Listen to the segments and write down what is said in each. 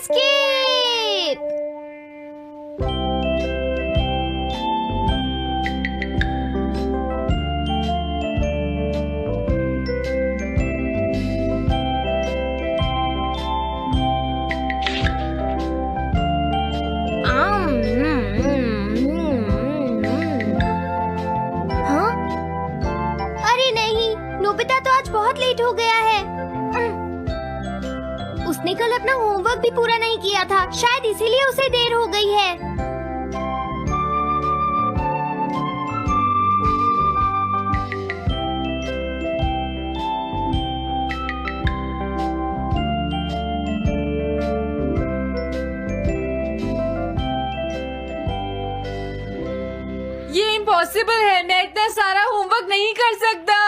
Escape. हाँ? अरे नहीं, नोबिता तो आज बहुत लेट हो गया है। उसने कल अपना होमवर्क भी पूरा नहीं किया था, शायद इसीलिए उसे देर हो गई है। ये इम्पॉसिबल है, मैं इतना सारा होमवर्क नहीं कर सकता।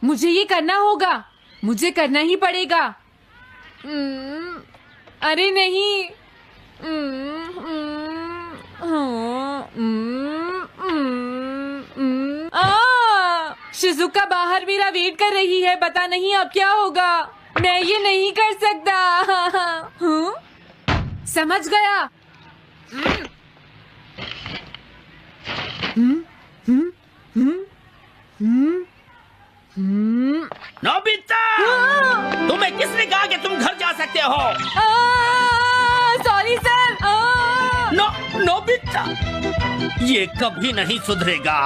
मुझे ये करना होगा, मुझे करना ही पड़ेगा। अरे नहीं। शिजुका बाहर मेरा वेट कर रही है, पता नहीं अब क्या होगा। मैं ये नहीं कर सकता। समझ गया। नोबिता, तुम्हें किसने कहा कि तुम घर जा सकते हो? Sorry sir. नोबिता, ये कभी नहीं सुधरेगा।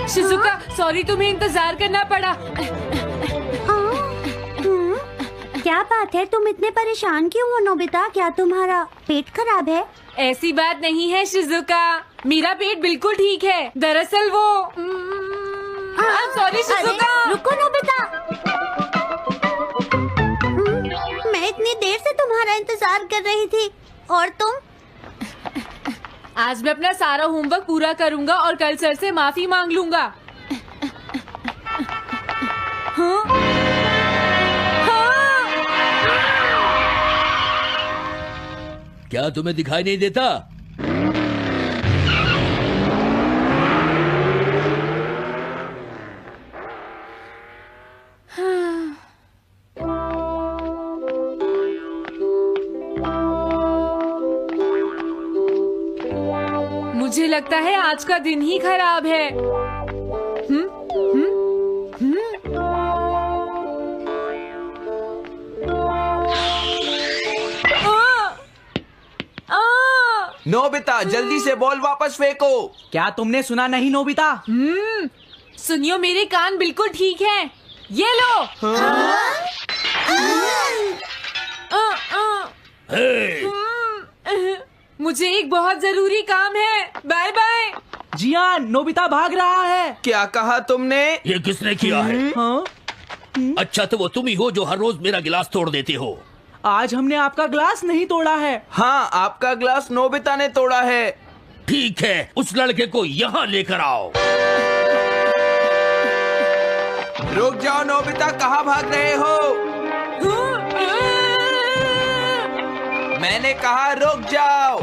शिजुका सॉरी, तुम्हें इंतजार करना पड़ा। क्या बात है, तुम इतने परेशान क्यों हो नोबिता? क्या तुम्हारा पेट खराब है? ऐसी बात नहीं है शिजुका, मेरा पेट बिल्कुल ठीक है। दरअसल वो सॉरी शिजुका। रुको नोबिता, मैं इतनी देर से तुम्हारा इंतजार कर रही थी और तुम? आज मैं अपना सारा होमवर्क पूरा करूंगा और कल सर से माफी मांग लूंगा। हाँ? हाँ? क्या तुम्हें दिखाई नहीं देता? मुझे लगता है आज का दिन ही खराब है। नोबिता, जल्दी से बॉल वापस फेंको। क्या तुमने सुना नहीं नोबिता? सुनियो, मेरे कान बिल्कुल ठीक हैं। ये लो। मुझे एक बहुत जरूरी काम है। Bye bye. जियान, नोबिता भाग रहा है। क्या कहा तुमने? ये किसने किया है? हाँ? अच्छा, तो वो तुम ही हो जो हर रोज मेरा गिलास तोड़ देते हो। आज हमने आपका ग्लास नहीं तोड़ा है। हाँ, आपका ग्लास नोबिता ने तोड़ा है। ठीक है, उस लड़के को यहाँ लेकर आओ। रुक जाओ नोबिता, कहाँ भाग रहे हो? मैंने कहा रुक जाओ।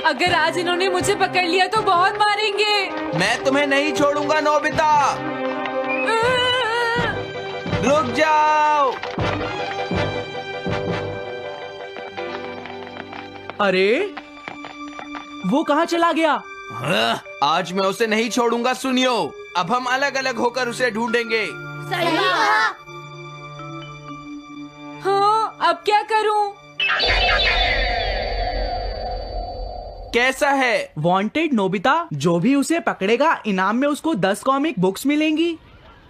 अगर आज इन्होंने मुझे पकड़ लिया तो बहुत मारेंगे। मैं तुम्हें नहीं छोड़ूंगा नोबिता, रुक जाओ। अरे वो कहाँ चला गया? आज मैं उसे नहीं छोड़ूंगा। सुनियो, अब हम अलग अलग होकर उसे ढूंढेंगे। सही कहा। हाँ, अब क्या करूं? कैसा है? वांटेड नोबिता, जो भी उसे पकड़ेगा इनाम में उसको 10 कॉमिक बुक्स मिलेंगी।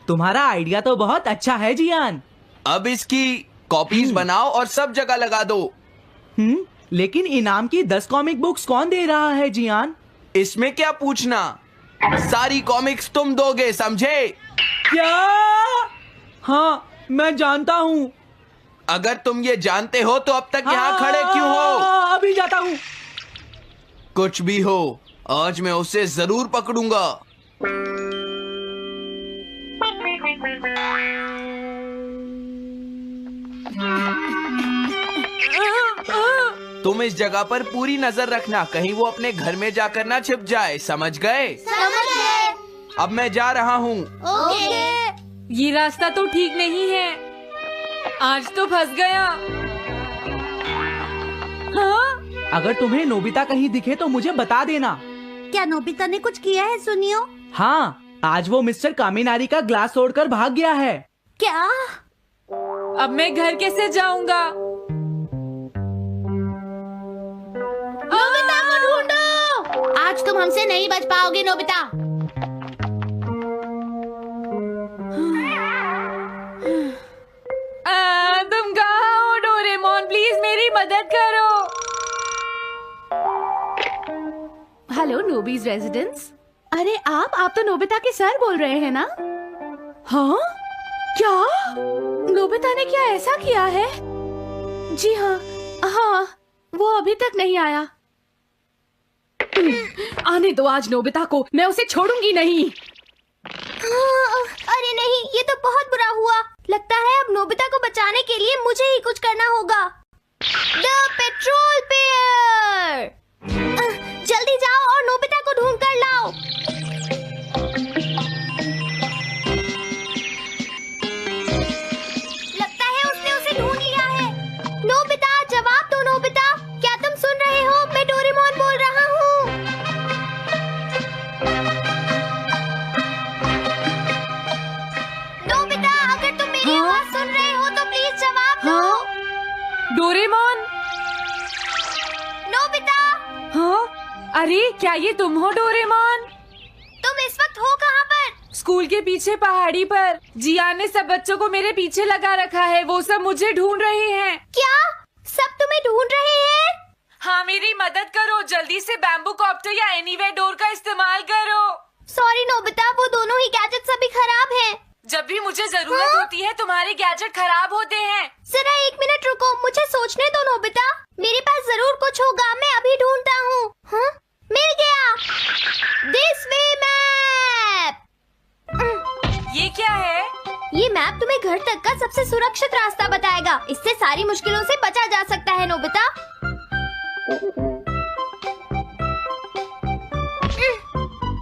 तुम्हारा आइडिया तो बहुत अच्छा है जियान। अब इसकी कॉपीज बनाओ और सब जगह लगा दो। लेकिन इनाम की 10 कॉमिक बुक्स कौन दे रहा है जियान? इसमें क्या पूछना, सारी कॉमिक्स तुम दोगे, समझे? क्या? हाँ, मैं जानता हूँ। अगर तुम ये जानते हो तो अब तक यहाँ खड़े क्यों हो? अभी जाता हूँ। कुछ भी हो, आज मैं उसे जरूर पकड़ूंगा। तुम इस जगह पर पूरी नजर रखना, कहीं वो अपने घर में जाकर ना छिप जाए, समझ गए? समझ गए। अब मैं जा रहा हूँ। ओके। ये रास्ता तो ठीक नहीं है। आज तो फंस गया। हाँ? अगर तुम्हें नोबिता कहीं दिखे तो मुझे बता देना। क्या नोबिता ने कुछ किया है सुनियो? हाँ, आज वो मिस्टर कामिनारी का ग्लास तोड़कर भाग गया है। क्या? अब मैं घर कैसे जाऊंगा? नोबिता को ढूंढो। आज तुम हमसे नहीं बच पाओगे नोबिता। तुम कहाँ हो डोरेमोन? प्लीज मेरी मदद करो। हेलो नोबीज रेजिडेंस। अरे आप तो नोबिता के सर बोल रहे हैं ना? हाँ? क्या? नोबिता ने क्या ऐसा किया है? जी हाँ, हाँ, वो अभी तक नहीं आया। आने दो आज नोबिता को, मैं उसे छोड़ूंगी नहीं। अरे नहीं, ये तो बहुत बुरा हुआ। लगता है अब नोबिता को बचाने के लिए मुझे ही कुछ करना होगा। द पेट्रोल पेयर, जल्दी जाओ और नोबिता को ढूंढ कर लाओ। लगता है उसने उसे ढूंढ लिया है। नोबिता, जवाब दो नोबिता। क्या तुम सुन रहे हो? मैं डोरेमोन बोल रहा हूँ। नोबिता, अगर तुम मेरी आवाज सुन रहे हो तो प्लीज जवाब दो। डोरेमोन? नोबिता, हाँ? अरे क्या ये तुम हो डोरेमोन? तुम इस वक्त हो कहाँ पर? स्कूल के पीछे पहाड़ी पर। जिया ने सब बच्चों को मेरे पीछे लगा रखा है। वो सब मुझे ढूंढ रहे हैं। क्या? सब तुम्हें ढूंढ रहे हैं? हाँ, मेरी मदद करो। जल्दी से बैम्बू कॉप्टर या एनीवेयर डोर का इस्तेमाल करो। सॉरी नोबिता, वो दोनों ही गैजेट्स अभी खराब हैं। जब भी मुझे जरूरत होती है तुम्हारे गैजेट खराब होते हैं। जरा एक मिनट रुको, मुझे सोचने दो नोबिता। मेरे पास जरूर कुछ होगा, मैं अभी ढूंढता हूँ। हाँ? मिल गया। This way map. ये क्या है? ये मैप तुम्हें घर तक का सबसे सुरक्षित रास्ता बताएगा। इससे सारी मुश्किलों से बचा जा सकता है नोबिता।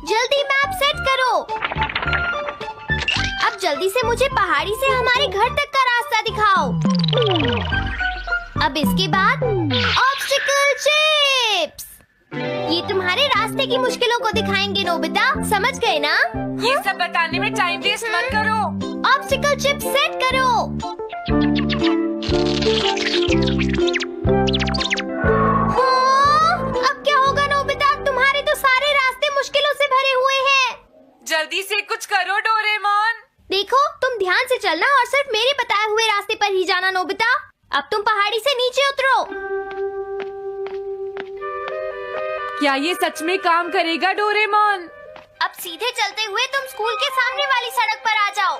जल्दी मैप सेट करो। अब जल्दी से मुझे पहाड़ी से हमारे घर तक का रास्ता दिखाओ। अब इसके बाद ऑब्स्टिकल चिप्स। ये तुम्हारे रास्ते की मुश्किलों को दिखाएंगे नोबिता, समझ गए ना? ये सब बताने में टाइम वेस्ट मत करो। ऑब्स्टिकल चिप्स सेट करो। हाँ, अब क्या होगा नोबिता? तुम्हारे तो सारे रास्ते मुश्किलों से भरे हुए हैं। जल्दी से कुछ करो डोरेमोन। देखो, तुम ध्यान से चलना और सिर्फ मेरे बताए हुए रास्ते पर ही जाना नोबिता। अब तुम पहाड़ी से नीचे उतरो। क्या ये सच में काम करेगा डोरेमोन? अब सीधे चलते हुए तुम स्कूल के सामने वाली सड़क पर आ जाओ।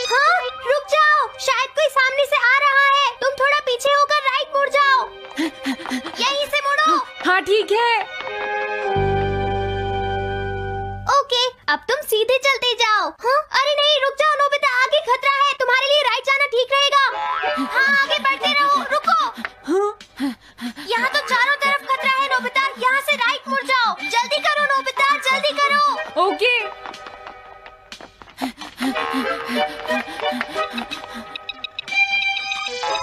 हाँ, रुक जाओ, शायद कोई सामने से आ रहा है। तुम थोड़ा पीछे होकर राइट मुड़ जाओ। यहीं से मुड़ो। हाँ ठीक है। ओके, अब तुम सीधे चलते जाओ। हाँ? अरे नहीं, रुक जाओ नोबिता, आगे खतरा है। तुम्हारे लिए राइट जाना ठीक रहेगा। हाँ, आगे बढ़ते रहो। रुको, यहाँ तो चारों तरफ खतरा है नोबिता। यहाँ से राइट मुड़ जाओ। जल्दी करो नोबिता, जल्दी करो। ओके।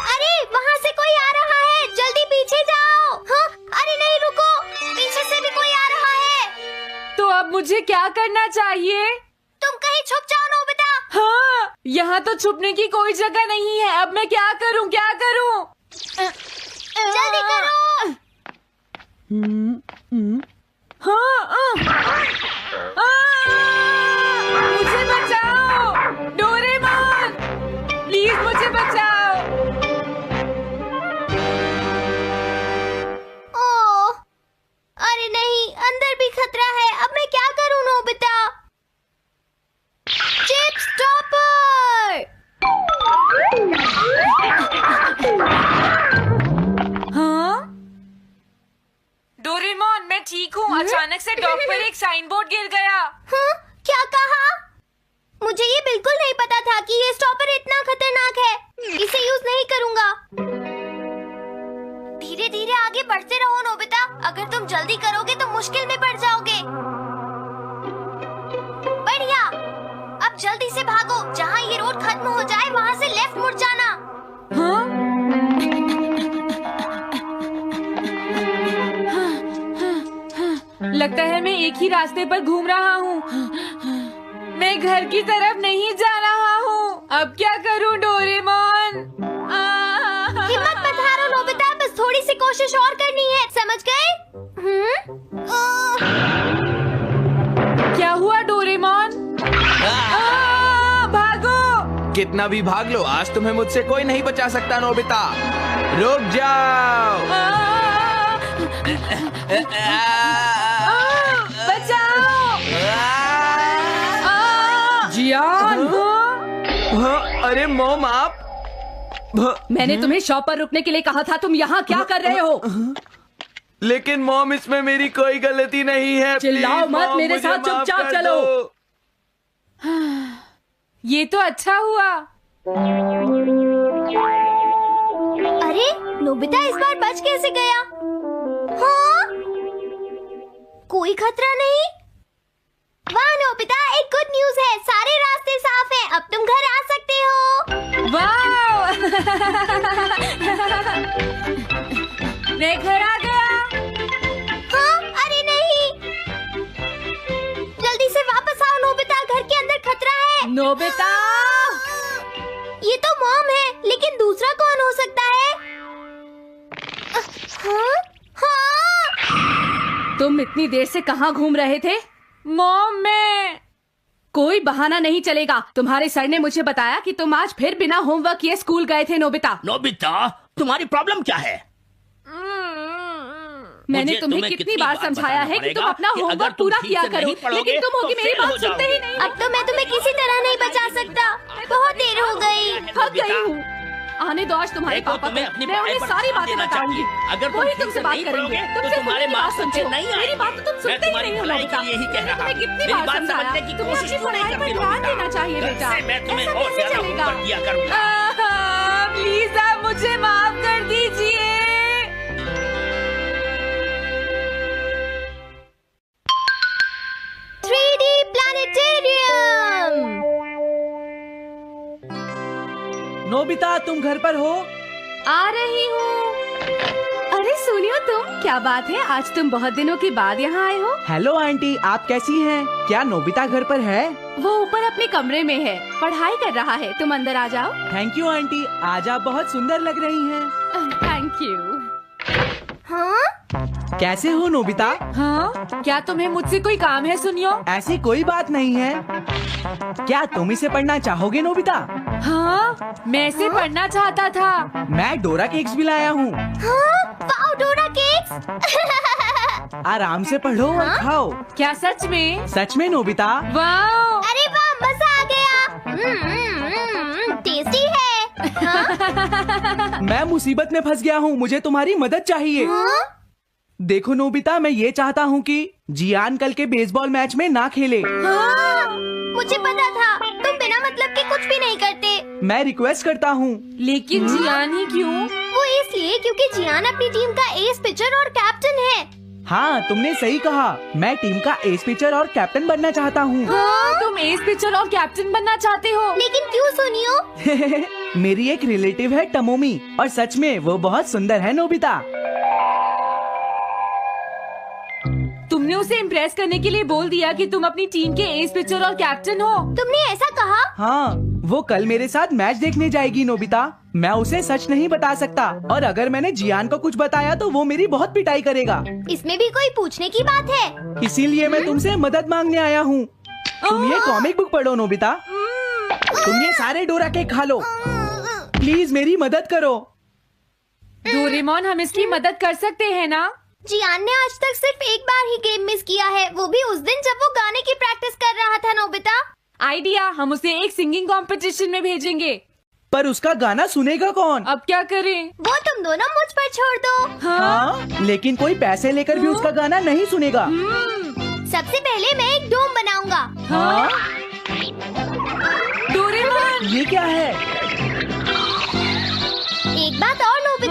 अरे वहाँ से कोई आ रहा है, जल्दी पीछे जाओ। हाँ? अरे नहीं, रुको, पीछे से भी कोई आ रहा है। तो अब मुझे क्या करना चाहिए? तुम कहीं छुप जाओ नोबिता। हाँ, यहाँ तो छुपने की कोई जगह नहीं है। अब मैं क्या करूँ, क्या करूँ? जल्दी करो। हाँ, मुझे बचाओ डोरेमोन, प्लीज मुझे बचाओ। ओह, अरे नहीं, अंदर भी खतरा है। अब मैं क्या करूं नोबिता? Chip stopper. हाँ? डोरेमोन, मैं ठीक हूँ। अचानक से डॉक पर एक साइन बोर्ड गिर गया। हाँ? क्या कहा? मुझे ये बिल्कुल नहीं पता था कि ये स्टॉपर इतना खतरनाक है। इसे यूज नहीं करूँगा। धीरे धीरे आगे बढ़ते रहो नोबिता। अगर तुम जल्दी करोगे तो मुश्किल में पड़ जाओगे। बढ़िया। अब जल्दी से भागो। जहाँ ये रोड खत्म हो जाए वहाँ से लेफ्ट मुड़ जाना। हाँ? लगता है मैं एक ही रास्ते पर घूम रहा हूँ। मैं घर की तरफ नहीं जा रहा हूँ। अब क्या करूँ डोरेमोन? हिम्मत मत हारो नोबिता, बस थोड़ी सी कोशिश और करनी है, समझ गए? क्या हुआ डोरेमोन? भागो! कितना भी भाग लो, आज तुम्हें मुझसे कोई नहीं बचा सकता नोबिता। रुक जाओ। बचाओ! जियान! अरे मॉम आप। मैंने तुम्हें शॉप पर रुकने के लिए कहा था, तुम यहाँ क्या कर रहे हो? लेकिन मॉम इसमें मेरी कोई गलती नहीं है। चिल्लाओ प्लीज, मत, मॉम, मेरे मुझे साथ माफ चुपचाप कर चलो। दो। ये तो अच्छा हुआ। अरे नोबिता इस बार बच कैसे गया? हाँ? कोई खतरा नहीं? वाह नोबिता, एक गुड न्यूज है, सारे रास्ते साफ हैं, अब तुम घर आ सकते हो। वाह! मैं घर आ गया। हाँ? अरे नहीं, जल्दी से वापस आओ नोबिता, घर के अंदर खतरा है। नोबिता! ये तो मॉम है, लेकिन दूसरा कौन हो सकता है? हाँ? हाँ? तुम इतनी देर से कहाँ घूम रहे थे? मॉम मैं कोई बहाना नहीं चलेगा। तुम्हारे सर ने मुझे बताया कि तुम आज फिर बिना होमवर्क किए स्कूल गए थे नोबिता। नोबिता, तुम्हारी प्रॉब्लम क्या है? मैंने मुझे तुम्हें कितनी बार समझाया है कि तुम अपना होमवर्क पूरा किया करो, लेकिन तुम होगी मेरी बात सुनते ही नहीं। अब तो मैं तुम्हें किसी तरह नहीं बचा सकता, बहुत देर हो गई। थक गई हूँ। आने दो आज तुम्हारे देखो, पापा तुम्हें को, अपनी मैं पढ़ाई उन्हें पर सारी ध्यान बातें देना बताऊंगी। चाहिए। अगर तुम वही ठीक तुमसे से बात नहीं करेंगे। पढ़ोगे, तुम तो सिर्फ तुम्हारे उनकी बात मार्क्स सुनते अच्छे हो। नहीं मेरी आएंगे। बात तो तुम मैं सुनते ही तुम्हारी नहीं हो भलाई नोबिता। के लिए ही कह रहा तुम्हें हूँ। कितनी मेरी बार बात समझाया? समझने की तुम्हें कोशिश अपनी तो नहीं पढ़ाई पर करती ध्यान नोबिता। देना चाहिए बेटा। वैसे मैं तुम्हें ऐसा और कैसे ज्यादा चलेगा? होमवर्क किया करूंगा। प्लीज आप मुझे माफ कर दीजिए। 3D planetarium. नोबिता तुम घर पर हो? आ रही हूँ। अरे सुनियो तुम, क्या बात है, आज तुम बहुत दिनों के बाद यहाँ आए हो। हेलो आंटी, आप कैसी हैं? क्या नोबिता घर पर है? वो ऊपर अपने कमरे में है, पढ़ाई कर रहा है। तुम अंदर आ जाओ। थैंक यू आंटी, आज आप बहुत सुंदर लग रही हैं। Thank you. हाँ? कैसे हो नोबिता? हाँ? क्या तुम्हें मुझसे कोई काम है सुनियो? ऐसी कोई बात नहीं है। क्या तुम इसे पढ़ना चाहोगे नोबिता? हाँ? मैं इसे पढ़ना चाहता था। मैं डोरा केक्स भी लाया हूँ। हाँ? वाओ, डोरा केक्स। आराम से पढ़ो और खाओ। क्या सच में? सच में नोबिता? वाह! अरे वाह, मजा आ गया। टेस्टी है। हाँ? मैं मुसीबत में फंस गया हूँ, मुझे तुम्हारी मदद चाहिए। हाँ? देखो नोबिता, मैं ये चाहता हूँ कि जियान कल के बेसबॉल मैच में ना खेले। हाँ? मुझे पता था, तुम बिना मतलब के कुछ भी नहीं करते। मैं रिक्वेस्ट करता हूँ। लेकिन जियान ही क्यों? वो इसलिए क्योंकि जियान अपनी टीम का एस पिचर और कैप्टन है। हाँ, तुमने सही कहा। मैं टीम का एस पिचर और कैप्टन बनना चाहता हूँ। हाँ? तुम एस पिचर और कैप्टन बनना चाहते हो? लेकिन क्यों सुनियो? मेरी एक रिलेटिव है टमोमी, और सच में वो बहुत सुंदर है नोबिता। तुमने उसे इम्प्रेस करने के लिए बोल दिया कि तुम अपनी टीम के एस पिचर और कैप्टन हो। तुमने ऐसा कहा? हाँ, वो कल मेरे साथ मैच देखने जाएगी नोबिता। मैं उसे सच नहीं बता सकता, और अगर मैंने जियान को कुछ बताया तो वो मेरी बहुत पिटाई करेगा। इसमें भी कोई पूछने की बात है? इसीलिए मैं तुमसे मदद मांगने आया हूँ। तुम ये कॉमिक बुक पढ़ो नोबिता। तुम ये सारे डोरा केक खा लो। प्लीज मेरी मदद करो। डोरेमोन, हम इसकी मदद कर सकते हैं ना? जियान ने आज तक सिर्फ एक बार ही गेम मिस किया है, वो भी उस दिन जब वो गाने की प्रैक्टिस कर रहा था नोबिता। आइडिया, हम उसे एक सिंगिंग कंपटीशन में भेजेंगे। पर उसका गाना सुनेगा कौन? अब क्या करें? वो तुम दोनों मुझ पर छोड़ दो। हाँ, लेकिन कोई पैसे लेकर भी उसका गाना नहीं सुनेगा। सबसे पहले मैं एक डोम बनाऊंगा। हाँ? डोरेमोन! ये क्या है?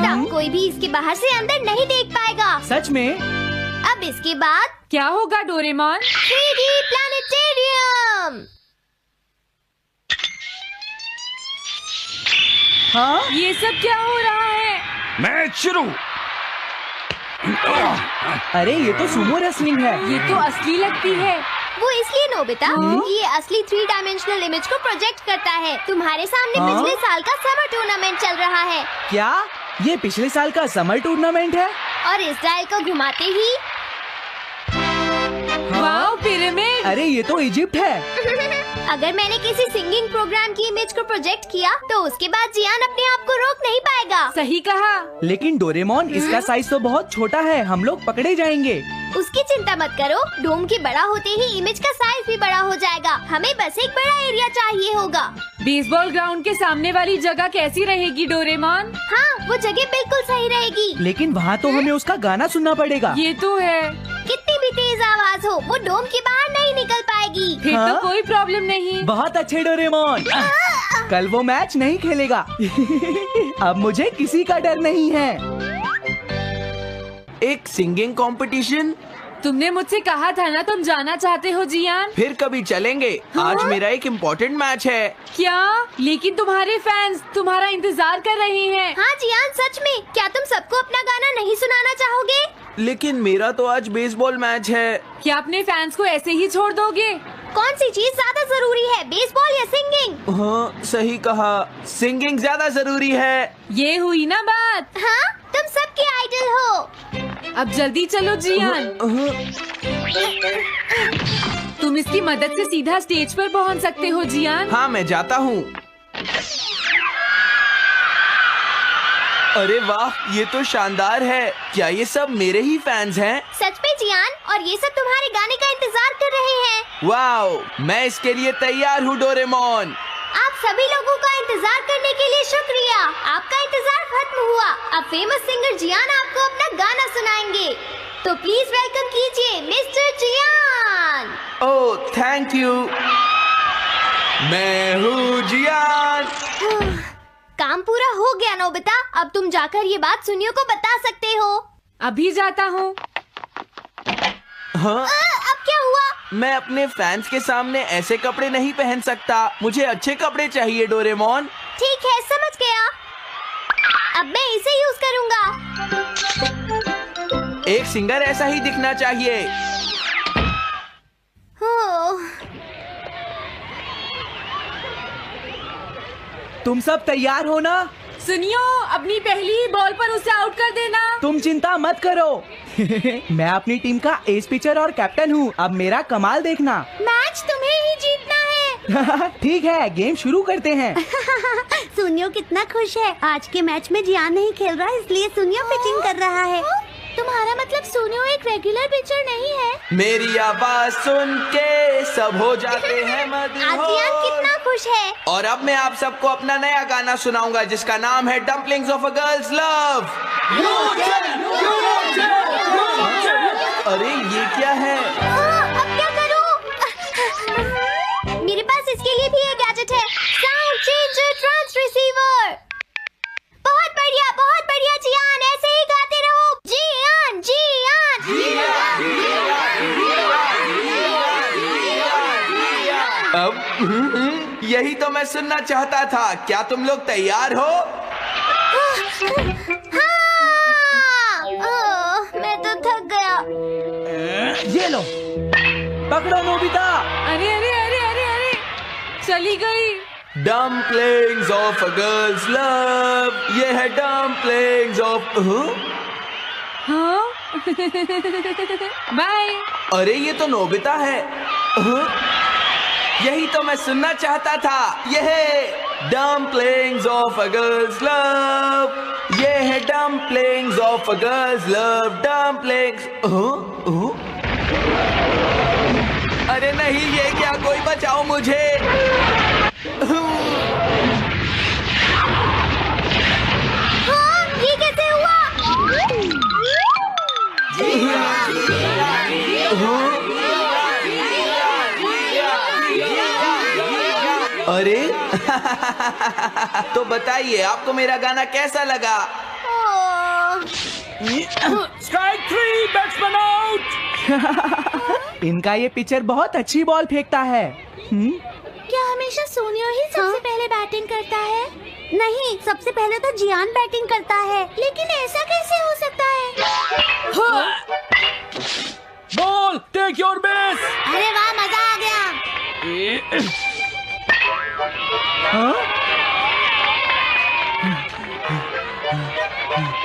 नोबिता, कोई भी इसके बाहर से अंदर नहीं देख पाएगा। सच में? अब इसके बाद क्या होगा डोरेमोन? 3D planetarium. हाँ? ये सब क्या हो रहा है? मैच शुरू। अरे ये तो सुमो रेसलिंग है। ये तो असली लगती है। वो इसलिए नोबिता, ये असली 3 डायमेंशनल इमेज को प्रोजेक्ट करता है। तुम्हारे सामने हाँ? पिछले साल का समर टूर्नामेंट चल रहा है क्या ये पिछले साल का समर टूर्नामेंट है? और इस डायल को घुमाते ही वाओ, पिरामिड। अरे ये तो इजिप्ट है। अगर मैंने किसी सिंगिंग प्रोग्राम की इमेज को प्रोजेक्ट किया तो उसके बाद जियान अपने आप को रोक नहीं पाएगा। सही कहा। लेकिन डोरेमोन, इसका साइज तो बहुत छोटा है, हम लोग पकड़े जाएंगे। उसकी चिंता मत करो, डोम के बड़ा होते ही इमेज का साइज भी बड़ा हो जाएगा। हमें बस एक बड़ा एरिया चाहिए होगा। बेसबॉल ग्राउंड के सामने वाली जगह कैसी रहेगी डोरेमोन? हाँ, वो जगह बिल्कुल सही रहेगी। लेकिन वहाँ तो हमें उसका गाना सुनना पड़ेगा। ये तो है। कितनी भी तेज आवाज हो, वो डोम के बाहर नहीं निकल पाएगी। फिर हाँ? तो कोई प्रॉब्लम नहीं। बहुत अच्छे डोरेमोन। कल वो मैच नहीं खेलेगा। अब मुझे किसी का डर नहीं है। एक सिंगिंग कंपटीशन? तुमने मुझसे कहा था ना तुम जाना चाहते हो जियान। फिर कभी चलेंगे। आज मेरा एक इम्पोर्टेंट मैच है। क्या? लेकिन तुम्हारे फैंस तुम्हारा इंतजार कर रहे हैं। हाँ जियान, सच में। क्या तुम सबको अपना गाना नहीं सुनाना चाहोगे? लेकिन मेरा तो आज बेसबॉल मैच है। क्या अपने फैंस को ऐसे ही छोड़ दोगे? कौन सी चीज ज्यादा जरूरी है, बेसबॉल या सिंगिंग? हाँ, सही कहा। सिंगिंग ज्यादा जरूरी है। ये हुई ना बात। हाँ, तुम सबके आइडल हो। अब जल्दी चलो जियान। तुम इसकी मदद से सीधा स्टेज पर पहुंच सकते हो जियान। हाँ, मैं जाता हूँ। अरे वाह, ये तो शानदार है। क्या ये सब मेरे ही फैंस हैं? सच में जियान, और ये सब तुम्हारे गाने का इंतजार कर रहे हैं। वाओ, मैं इसके लिए तैयार हूँ डोरेमोन। आप सभी लोगों का इंतजार करने के लिए शुक्रिया। आपका इंतजार खत्म हुआ। अब फेमस सिंगर जियान आपको अपना गाना सुनाएंगे। तो प्लीज वेलकम कीजिए mister Jian. Oh, thank you. मैं हूँ जियान। काम पूरा हो गया नोबिता। अब तुम जाकर ये बात सुनियो को बता सकते हो। अभी जाता हूँ। हाँ? अब क्या हुआ? मैं अपने फैंस के सामने ऐसे कपड़े नहीं पहन सकता। मुझे अच्छे कपड़े चाहिए डोरेमोन। ठीक है, समझ गया। अब मैं इसे यूज करूँगा। एक सिंगर ऐसा ही दिखना चाहिए। तुम सब तैयार हो ना? सुनियो, अपनी पहली ही बॉल पर उसे आउट कर देना। तुम चिंता मत करो। मैं अपनी टीम का एस पिचर और कैप्टन हूँ। अब मेरा कमाल देखना। मैच तुम्हें ही जीतना है। ठीक है, गेम शुरू करते हैं। सुनियो कितना खुश है। आज के मैच में जियान नहीं खेल रहा, इसलिए सुनियो पिचिंग कर रहा है। तुम्हारा मतलब सुनियो एक रेगुलर पिचर नहीं है? मेरी आवाज सुन के सब हो जाते हैं आज जियान मदहोश। कितना खुश है। और अब मैं आप सबको अपना नया गाना सुनाऊंगा जिसका नाम है dumplings of a girls love. अरे ये क्या है? अब क्या करूं? मेरे पास इसके लिए भी एक गैजेट है, साउंड चेंजर ट्रांस रिसीवर। बहुत बढ़िया जियान, ऐसे ही गाते रहो। जियान अब यही तो मैं सुनना चाहता था। क्या तुम लोग तैयार हो? मैं तो थक गया। ये लो, पकड़ो नोबिता। अरे अरे अरे अरे अरे, चली गई। Dumplings of a girls love. ये है डम्पलिंग्स ऑफ। हाँ? बाय। अरे ये तो नोबिता है। यही तो मैं सुनना चाहता था। ये है dumplings of a girls love. ये है dumplings of a girls love. Dumplings. अरे नहीं, ये क्या? कोई बचाओ मुझे। हाँ, ये कैसे हुआ? अरे तो बताइए, आपको मेरा गाना कैसा लगा? Strike 3, batsman out. इनका ये पिचर बहुत अच्छी बॉल फेंकता है। क्या हमेशा सोनियो ही सबसे पहले बैटिंग करता है? नहीं, सबसे पहले तो जियान बैटिंग करता है। लेकिन ऐसा कैसे हो सकता है? Ball, take your base. अरे वाह, मजा आ गया।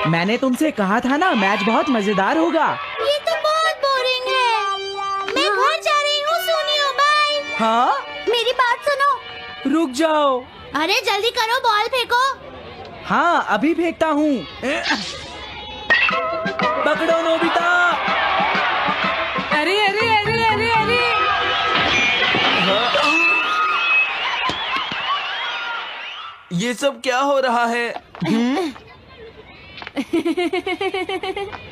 मैंने तुमसे कहा था ना, मैच बहुत मजेदार होगा। ये तो बहुत बोरिंग है। मैं घर जा रही हूँ सोनियो, बाय। हाँ, मेरी बात सुनो। रुक जाओ। अरे जल्दी करो, बॉल फेंको। हाँ, अभी फेंकता हूँ। पकड़ो नोबिता। अरे अरे अरे अरे अरे, ये सब क्या हो रहा है?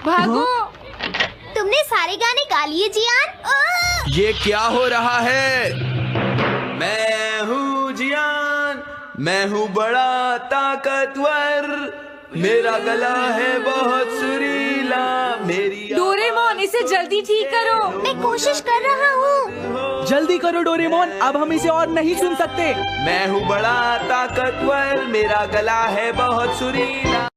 भागो। तुमने सारे गाने गा लिए जियान? ये क्या हो रहा है? मैं हूँ जियान, मैं हूँ बड़ा ताकतवर, मेरा गला है बहुत सुरीला, मेरी डोरेमोन, इसे जल्दी ठीक करो। मैं कोशिश कर रहा हूँ। जल्दी करो डोरेमोन, अब हम इसे और नहीं सुन सकते। मैं हूँ बड़ा ताकतवर, मेरा गला है बहुत सुरीला।